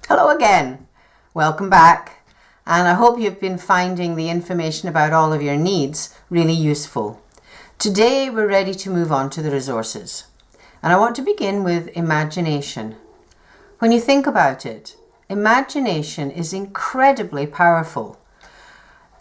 Hello again. Welcome back. And I hope you've been finding the information about all of your needs really useful. Today we're ready to move on to the resources. And I want to begin with imagination. When you think about it, imagination is incredibly powerful.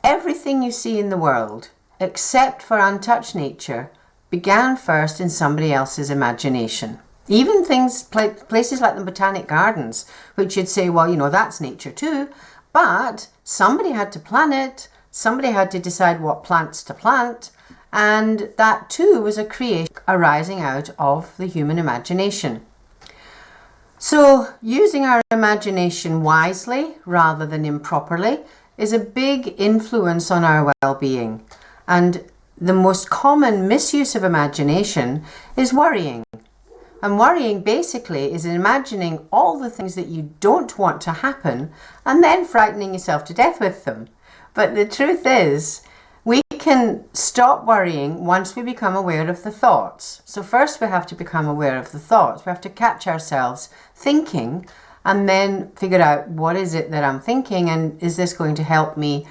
Everything you see in the world, except for untouched nature, began first in somebody else's imagination. Even things, places like the Botanic Gardens, which you'd say, well, that's nature too, but somebody had to plan it, somebody had to decide what plants to plant, and that too was a creation arising out of the human imagination. So using our imagination wisely rather than improperly is a big influence on our well-being. And the most common misuse of imagination is worrying. And worrying basically is imagining all the things that you don't want to happen and then frightening yourself to death with them. But the truth is, we can stop worrying once we become aware of the thoughts. So first we have to become aware of the thoughts. We have to catch ourselves thinking and then figure out, what is it that I'm thinking, and is this going to help me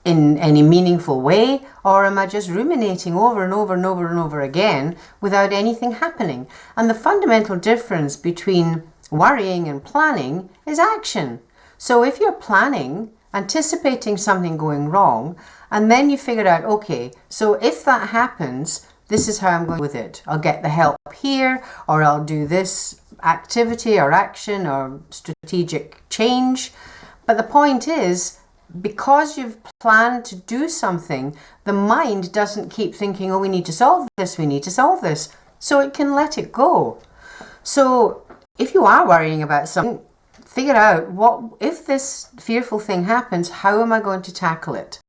in any meaningful way, or am I just ruminating over and over and over and over again without anything happening? And the fundamental difference between worrying and planning is action. So if you're planning, anticipating something going wrong, and then you figure out, okay, so if that happens, this is how I'm going with it. I'll get the help here, or I'll do this activity or action or strategic change. But the point is, because you've planned to do something, the mind doesn't keep thinking, oh, we need to solve this, we need to solve this. So it can let it go. So if you are worrying about something, figure out, what if this fearful thing happens, how am I going to tackle it?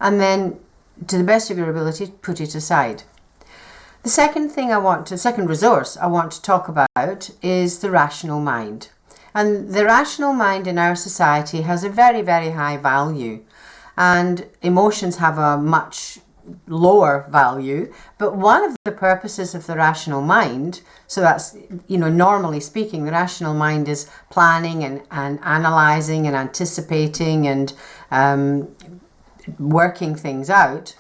And then, to the best of your ability, put it aside. The second resource I want to talk about is the rational mind. And the rational mind in our society has a very, very high value, and emotions have a much lower value. But one of the purposes of the rational mind, so that's, normally speaking, the rational mind is planning and analysing and anticipating and working things out.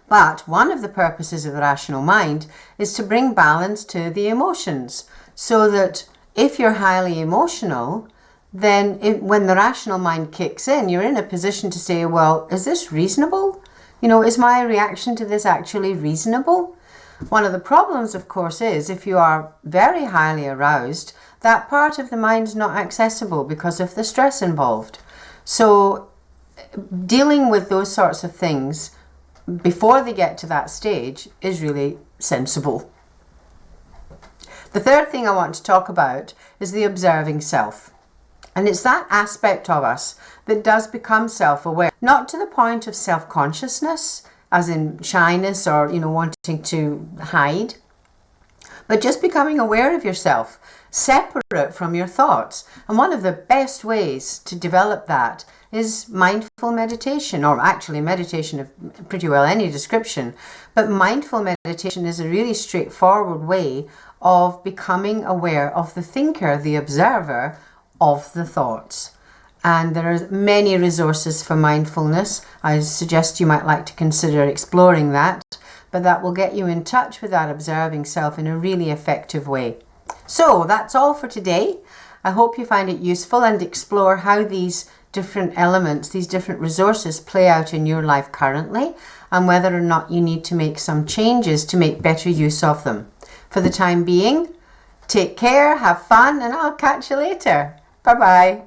But one of the purposes of the rational mind is to bring balance to the emotions, so that if you're highly emotional, then when the rational mind kicks in, you're in a position to say, well, is this reasonable? Is my reaction to this actually reasonable? One of the problems, of course, is if you are very highly aroused, that part of the mind is not accessible because of the stress involved. So dealing with those sorts of things before they get to that stage is really sensible. The third thing I want to talk about is the observing self. And it's that aspect of us that does become self-aware, not to the point of self-consciousness, as in shyness or, wanting to hide, but just becoming aware of yourself, separate from your thoughts. And one of the best ways to develop that is mindful meditation, or actually meditation of pretty well any description. But mindful meditation is a really straightforward way of becoming aware of the thinker, the observer of the thoughts. And there are many resources for mindfulness. I suggest you might like to consider exploring that, but that will get you in touch with that observing self in a really effective way. So that's all for today. I hope you find it useful and explore how these different elements, these different resources play out in your life currently, and whether or not you need to make some changes to make better use of them. For the time being, take care, have fun, and I'll catch you later. Bye-bye.